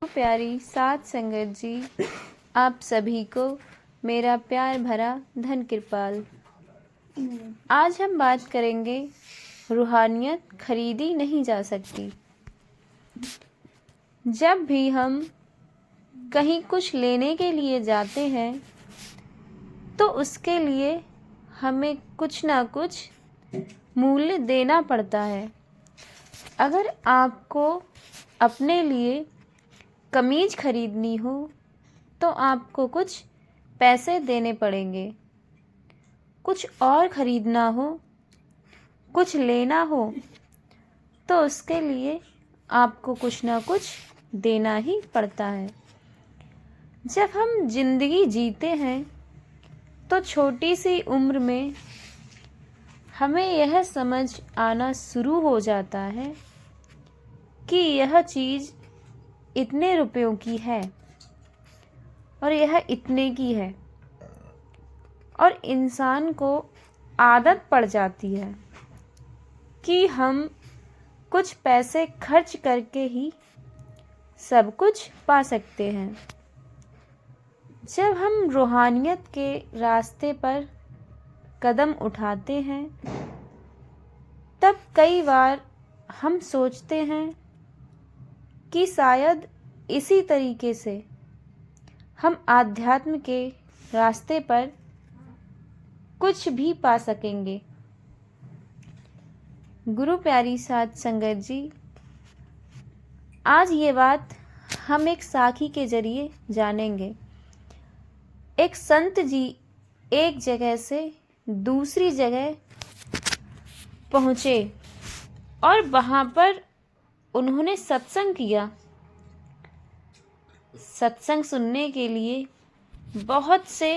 प्यारी साथ संगत जी, आप सभी को मेरा प्यार भरा धन कृपाल। आज हम बात करेंगे रूहानियत खरीदी नहीं जा सकती। जब भी हम कहीं कुछ लेने के लिए जाते हैं तो उसके लिए हमें कुछ ना कुछ मूल्य देना पड़ता है। अगर आपको अपने लिए कमीज खरीदनी हो तो आपको कुछ पैसे देने पड़ेंगे। कुछ और खरीदना हो, कुछ लेना हो तो उसके लिए आपको कुछ ना कुछ देना ही पड़ता है। जब हम जिंदगी जीते हैं तो छोटी सी उम्र में हमें यह समझ आना शुरू हो जाता है कि यह चीज़ इतने रुपयों की है और यह इतने की है, और इंसान को आदत पड़ जाती है कि हम कुछ पैसे खर्च करके ही सब कुछ पा सकते हैं। जब हम रूहानियत के रास्ते पर कदम उठाते हैं तब कई बार हम सोचते हैं कि शायद इसी तरीके से हम आध्यात्म के रास्ते पर कुछ भी पा सकेंगे। गुरु प्यारी साथ संगत जी, आज ये बात हम एक साखी के जरिए जानेंगे। एक संत जी एक जगह से दूसरी जगह पहुँचे और वहाँ पर उन्होंने सत्संग किया। सत्संग सुनने के लिए बहुत से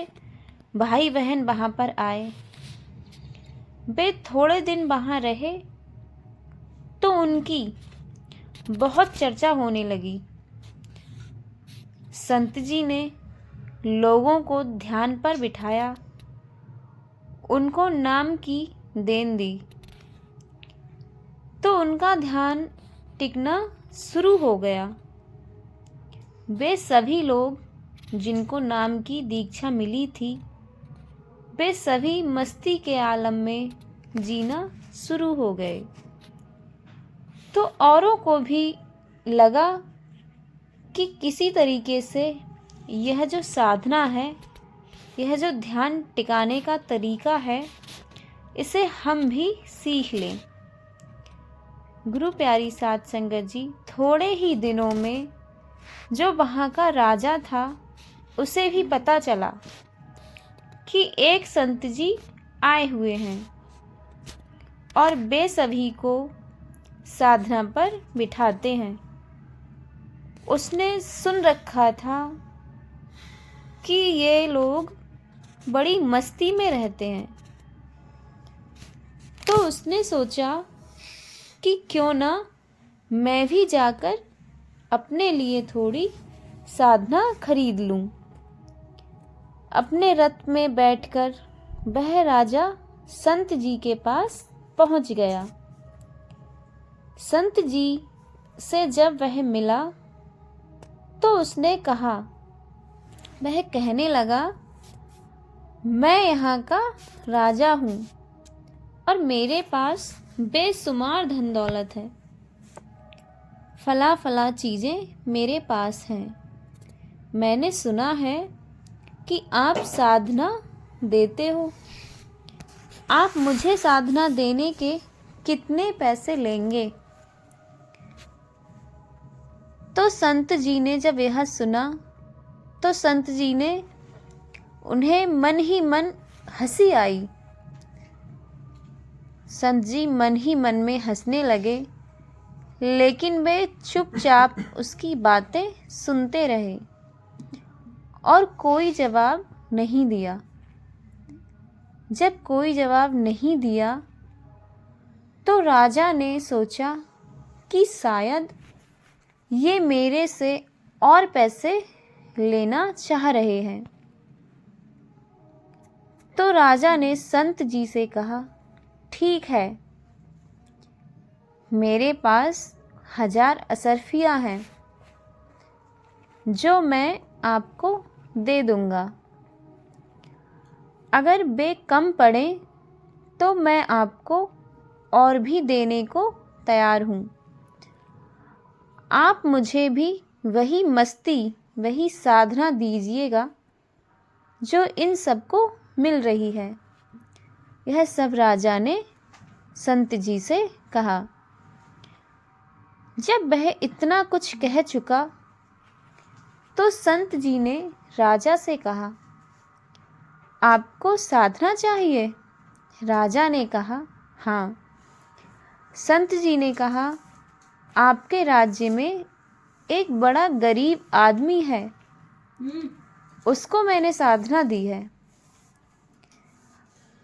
भाई बहन वहाँ पर आए। वे थोड़े दिन वहाँ रहे तो उनकी बहुत चर्चा होने लगी। संत जी ने लोगों को ध्यान पर बिठाया, उनको नाम की देन दी तो उनका ध्यान टिकना शुरू हो गया। वे सभी लोग जिनको नाम की दीक्षा मिली थी, वे सभी मस्ती के आलम में जीना शुरू हो गए। तो औरों को भी लगा कि किसी तरीके से यह जो साधना है, यह जो ध्यान टिकाने का तरीका है, इसे हम भी सीख लें। गुरु प्यारी साथ संगत जी, थोड़े ही दिनों में जो वहाँ का राजा था उसे भी पता चला कि एक संत जी आए हुए हैं और वे सभी को साधना पर बिठाते हैं। उसने सुन रखा था कि ये लोग बड़ी मस्ती में रहते हैं, तो उसने सोचा कि क्यों ना मैं भी जाकर अपने लिए थोड़ी साधना खरीद लूं। अपने रथ में बैठकर वह राजा संत जी के पास पहुंच गया। संत जी से जब वह मिला तो उसने कहा, वह कहने लगा, मैं यहाँ का राजा हूँ और मेरे पास बेशुमार धन दौलत है। फला फला चीज़ें मेरे पास हैं। मैंने सुना है कि आप साधना देते हो। आप मुझे साधना देने के कितने पैसे लेंगे? तो संत जी ने जब यह सुना तो संत जी ने उन्हें मन ही मन हंसी आई। संत जी मन ही मन में हंसने लगे, लेकिन वे चुपचाप उसकी बातें सुनते रहे और कोई जवाब नहीं दिया। जब कोई जवाब नहीं दिया तो राजा ने सोचा कि शायद ये मेरे से और पैसे लेना चाह रहे हैं। तो राजा ने संत जी से कहा, ठीक है, मेरे पास 1000 असरफियाँ हैं, जो मैं आपको दे दूँगा। अगर वे कम पड़े तो मैं आपको और भी देने को तैयार हूँ। आप मुझे भी वही मस्ती, वही साधना दीजिएगा जो इन सबको मिल रही है। यह सब राजा ने संत जी से कहा। जब वह इतना कुछ कह चुका तो संत जी ने राजा से कहा, आपको साधना चाहिए? राजा ने कहा, हाँ। संत जी ने कहा, आपके राज्य में एक बड़ा गरीब आदमी है, उसको मैंने साधना दी है।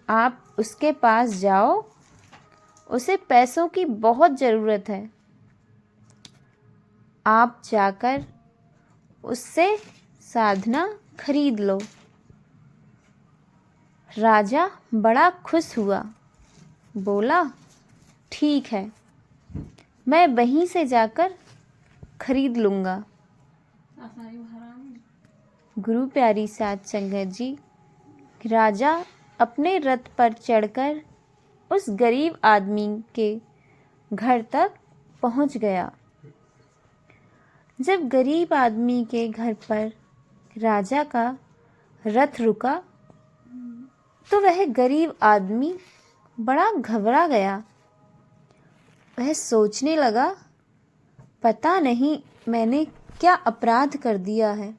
आप उसके पास जाओ, उसे पैसों की बहुत ज़रूरत है। आप जाकर उससे साधना खरीद लो। राजा बड़ा खुश हुआ, बोला, ठीक है, मैं वहीं से जाकर खरीद लूँगा। गुरु प्यारी साध संगत जी, राजा अपने रथ पर चढ़कर उस गरीब आदमी के घर तक पहुंच गया। जब गरीब आदमी के घर पर राजा का रथ रुका तो वह गरीब आदमी बड़ा घबरा गया। वह सोचने लगा, पता नहीं मैंने क्या अपराध कर दिया है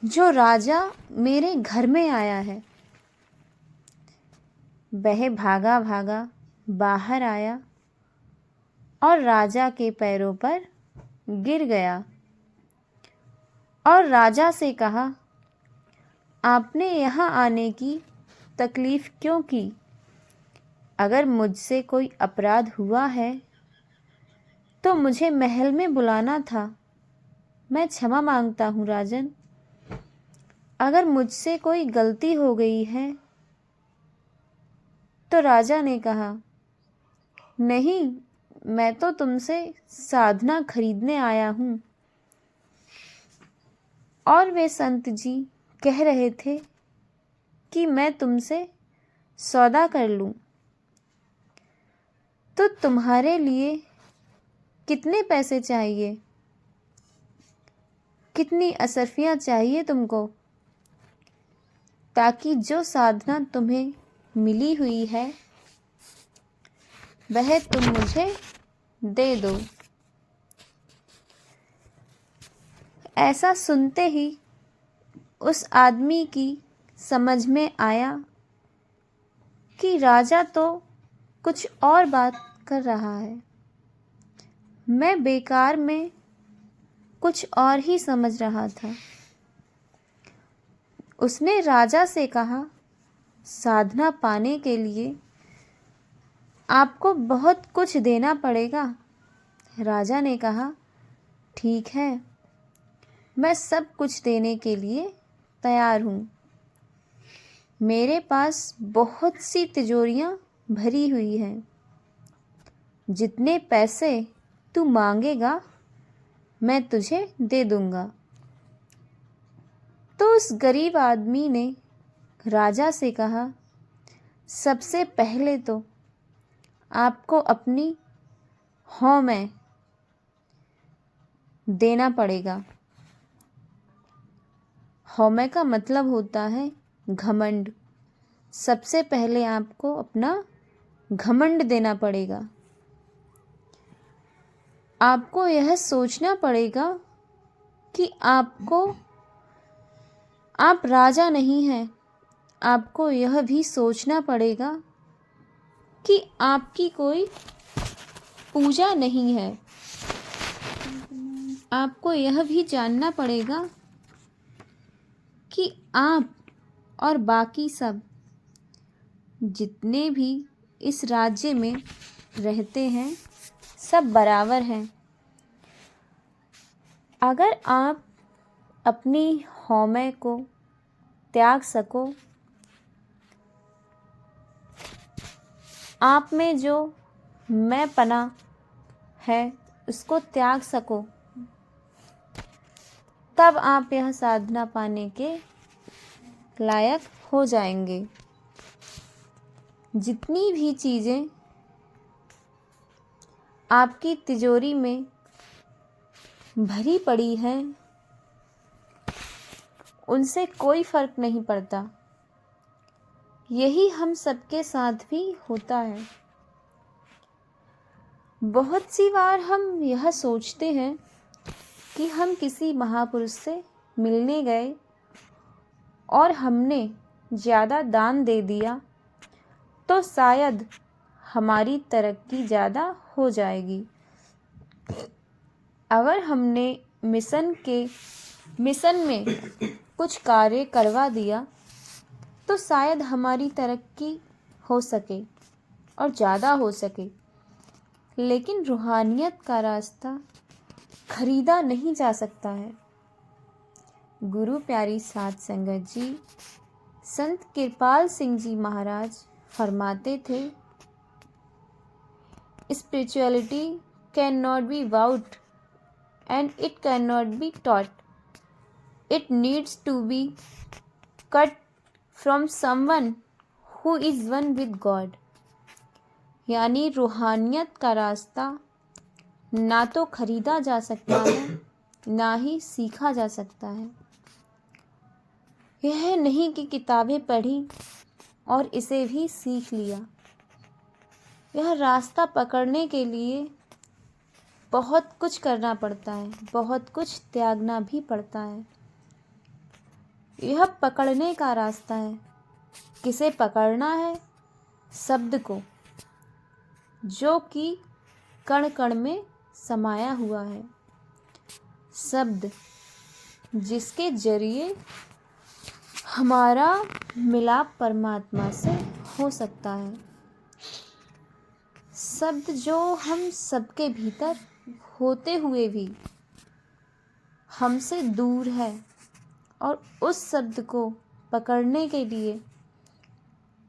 जो राजा मेरे घर में आया है। वह भागा भागा बाहर आया और राजा के पैरों पर गिर गया और राजा से कहा, आपने यहाँ आने की तकलीफ़ क्यों की? अगर मुझसे कोई अपराध हुआ है तो मुझे महल में बुलाना था। मैं क्षमा मांगता हूँ राजन। अगर मुझसे कोई गलती हो गई है तो राजा ने कहा, नहीं, मैं तो तुमसे साधना खरीदने आया हूँ। और वे संत जी कह रहे थे कि मैं तुमसे सौदा कर लूँ, तो तुम्हारे लिए कितने पैसे चाहिए? कितनी असरफियाँ चाहिए तुमको, ताकि जो साधना तुम्हें मिली हुई है वह तुम मुझे दे दो। ऐसा सुनते ही उस आदमी की समझ में आया कि राजा तो कुछ और बात कर रहा है, मैं बेकार में कुछ और ही समझ रहा था। उसने राजा से कहा, साधना पाने के लिए आपको बहुत कुछ देना पड़ेगा। राजा ने कहा, ठीक है, मैं सब कुछ देने के लिए तैयार हूँ। मेरे पास बहुत सी तिजोरियाँ भरी हुई हैं। जितने पैसे तू मांगेगा मैं तुझे दे दूँगा। तो उस गरीब आदमी ने राजा से कहा, सबसे पहले तो आपको अपनी हौमें देना पड़ेगा। हौमें का मतलब होता है घमंड। सबसे पहले आपको अपना घमंड देना पड़ेगा। आपको यह सोचना पड़ेगा कि आप राजा नहीं हैं। आपको यह भी सोचना पड़ेगा कि आपकी कोई पूजा नहीं है। आपको यह भी जानना पड़ेगा कि आप और बाकी सब जितने भी इस राज्य में रहते हैं सब बराबर हैं। अगर आप अपनी हौमें को त्याग सको, आप में जो मैंपना है उसको त्याग सको, तब आप यह साधना पाने के लायक हो जाएंगे। जितनी भी चीज़ें आपकी तिजोरी में भरी पड़ी हैं उनसे कोई फर्क नहीं पड़ता। यही हम सबके साथ भी होता है। बहुत सी बार हम यह सोचते हैं कि हम किसी महापुरुष से मिलने गए और हमने ज़्यादा दान दे दिया तो शायद हमारी तरक्की ज़्यादा हो जाएगी। अगर हमने मिशन में कुछ कार्य करवा दिया तो शायद हमारी तरक्की हो सके और ज़्यादा हो सके। लेकिन रूहानियत का रास्ता खरीदा नहीं जा सकता है। गुरु प्यारी साध संगत जी संत कृपाल सिंह जी महाराज फरमाते थे, spirituality can not be bought and it can not be taught, it needs to be caught from someone who is one with God. यानी रूहानियत का रास्ता ना तो खरीदा जा सकता है ना ही सीखा जा सकता है। यह नहीं कि किताबें पढ़ी और इसे भी सीख लिया। यह रास्ता पकड़ने के लिए बहुत कुछ करना पड़ता है, बहुत कुछ त्यागना भी पड़ता है। यह पकड़ने का रास्ता है। किसे पकड़ना है? शब्द को, जो कि कण कण में समाया हुआ है। शब्द जिसके जरिए हमारा मिलाप परमात्मा से हो सकता है। शब्द जो हम सबके भीतर होते हुए भी हमसे दूर है, और उस शब्द को पकड़ने के लिए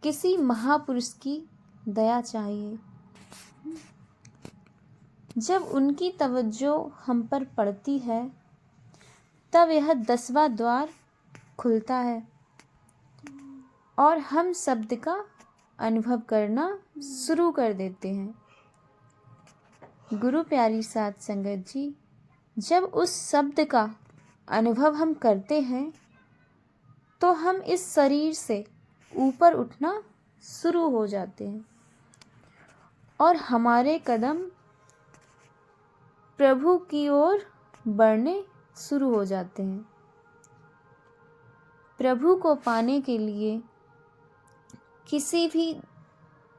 किसी महापुरुष की दया चाहिए। जब उनकी तवज्जो हम पर पड़ती है तब यह 10वां द्वार खुलता है और हम शब्द का अनुभव करना शुरू कर देते हैं। गुरु प्यारी साध संगत जी, जब उस शब्द का अनुभव हम करते हैं तो हम इस शरीर से ऊपर उठना शुरू हो जाते हैं और हमारे कदम प्रभु की ओर बढ़ने शुरू हो जाते हैं। प्रभु को पाने के लिए किसी भी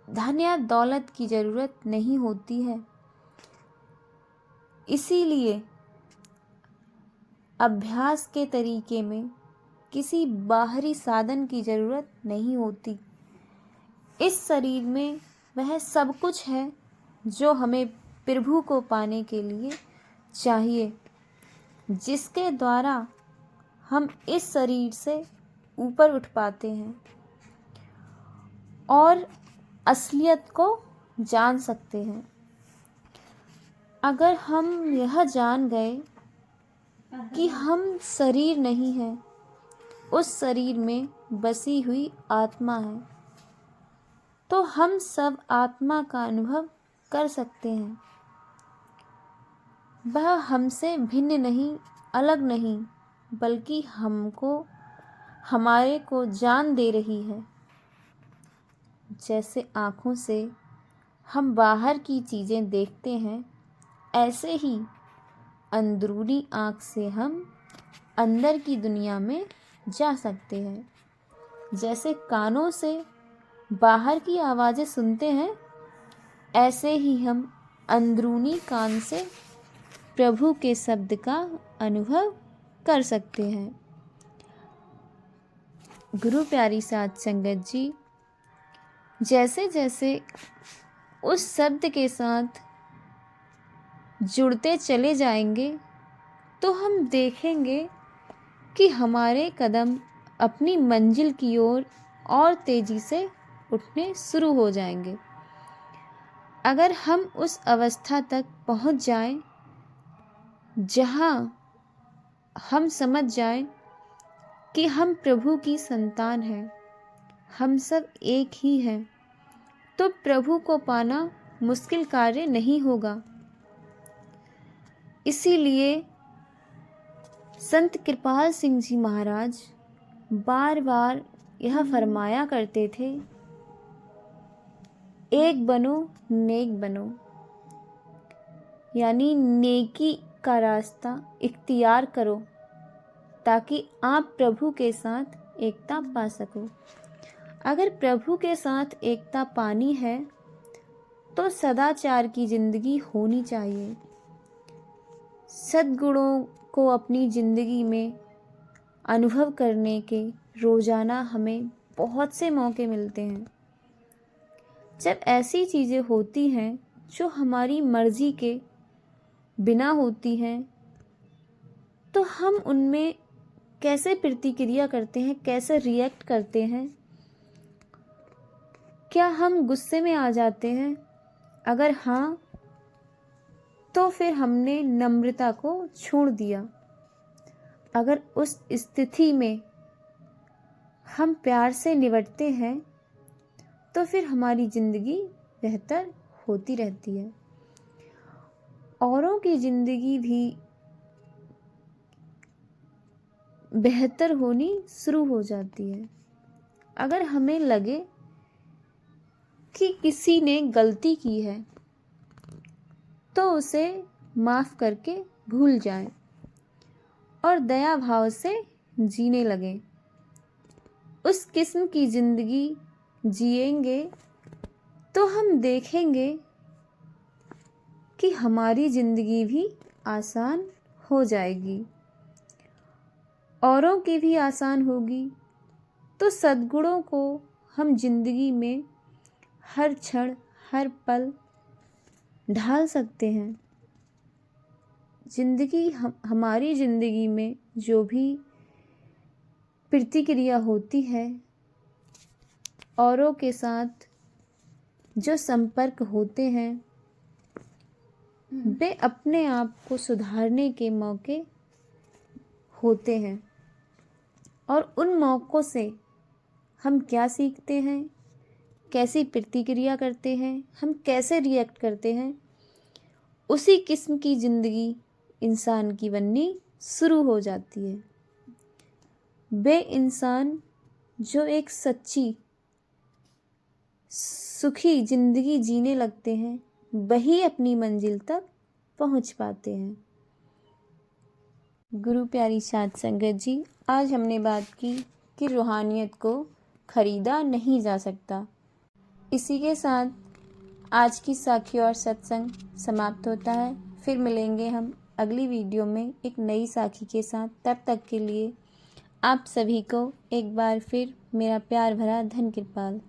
धन या दौलत की ज़रूरत नहीं होती है। इसीलिए अभ्यास के तरीके में किसी बाहरी साधन की ज़रूरत नहीं होती। इस शरीर में वह सब कुछ है जो हमें प्रभु को पाने के लिए चाहिए, जिसके द्वारा हम इस शरीर से ऊपर उठ पाते हैं और असलियत को जान सकते हैं। अगर हम यह जान गए कि हम शरीर नहीं हैं, उस शरीर में बसी हुई आत्मा है, तो हम सब आत्मा का अनुभव कर सकते हैं। वह हमसे भिन्न नहीं, अलग नहीं, बल्कि हमारे को जान दे रही है। जैसे आँखों से हम बाहर की चीज़ें देखते हैं, ऐसे ही अंदरूनी आँख से हम अंदर की दुनिया में जा सकते हैं। जैसे कानों से बाहर की आवाज़ें सुनते हैं, ऐसे ही हम अंदरूनी कान से प्रभु के शब्द का अनुभव कर सकते हैं। गुरु प्यारी साध संगत जी, जैसे जैसे उस शब्द के साथ जुड़ते चले जाएंगे तो हम देखेंगे कि हमारे कदम अपनी मंजिल की ओर और तेज़ी से उठने शुरू हो जाएंगे। अगर हम उस अवस्था तक पहुंच जाएं जहां हम समझ जाएं कि हम प्रभु की संतान हैं, हम सब एक ही हैं, तो प्रभु को पाना मुश्किल कार्य नहीं होगा। इसीलिए संत कृपाल सिंह जी महाराज बार बार यह फरमाया करते थे, एक बनो नेक बनो, यानी नेकी का रास्ता इख्तियार करो ताकि आप प्रभु के साथ एकता पा सको। अगर प्रभु के साथ एकता पानी है तो सदाचार की ज़िंदगी होनी चाहिए। सद्गुणों को अपनी ज़िंदगी में अनुभव करने के रोज़ाना हमें बहुत से मौके मिलते हैं। जब ऐसी चीज़ें होती हैं जो हमारी मर्ज़ी के बिना होती हैं तो हम उनमें कैसे प्रतिक्रिया करते हैं, कैसे रिएक्ट करते हैं? क्या हम गुस्से में आ जाते हैं? अगर हाँ, तो फिर हमने नम्रता को छोड़ दिया। अगर उस स्थिति में हम प्यार से निपटते हैं तो फिर हमारी ज़िंदगी बेहतर होती रहती है। औरों की ज़िंदगी भी बेहतर होनी शुरू हो जाती है। अगर हमें लगे कि किसी ने गलती की है तो उसे माफ़ करके भूल जाएं और दया भाव से जीने लगें। उस किस्म की ज़िंदगी जिएंगे तो हम देखेंगे कि हमारी ज़िंदगी भी आसान हो जाएगी, औरों की भी आसान होगी। तो सद्गुणों को हम जिंदगी में हर क्षण हर पल ढाल सकते हैं। हमारी ज़िंदगी में जो भी प्रतिक्रिया होती है, औरों के साथ जो संपर्क होते हैं, वे अपने आप को सुधारने के मौके होते हैं। और उन मौक़ों से हम क्या सीखते हैं, कैसी प्रतिक्रिया करते हैं, हम कैसे रिएक्ट करते हैं, उसी किस्म की ज़िंदगी इंसान की बननी शुरू हो जाती है। वे इंसान जो एक सच्ची सुखी ज़िंदगी जीने लगते हैं, वही अपनी मंजिल तक पहुंच पाते हैं। गुरु प्यारी साध संगत जी, आज हमने बात की कि रूहानियत को ख़रीदा नहीं जा सकता। इसी के साथ आज की साखी और सत्संग समाप्त होता है। फिर मिलेंगे हम अगली वीडियो में एक नई साखी के साथ। तब तक के लिए आप सभी को एक बार फिर मेरा प्यार भरा धन कृपाल।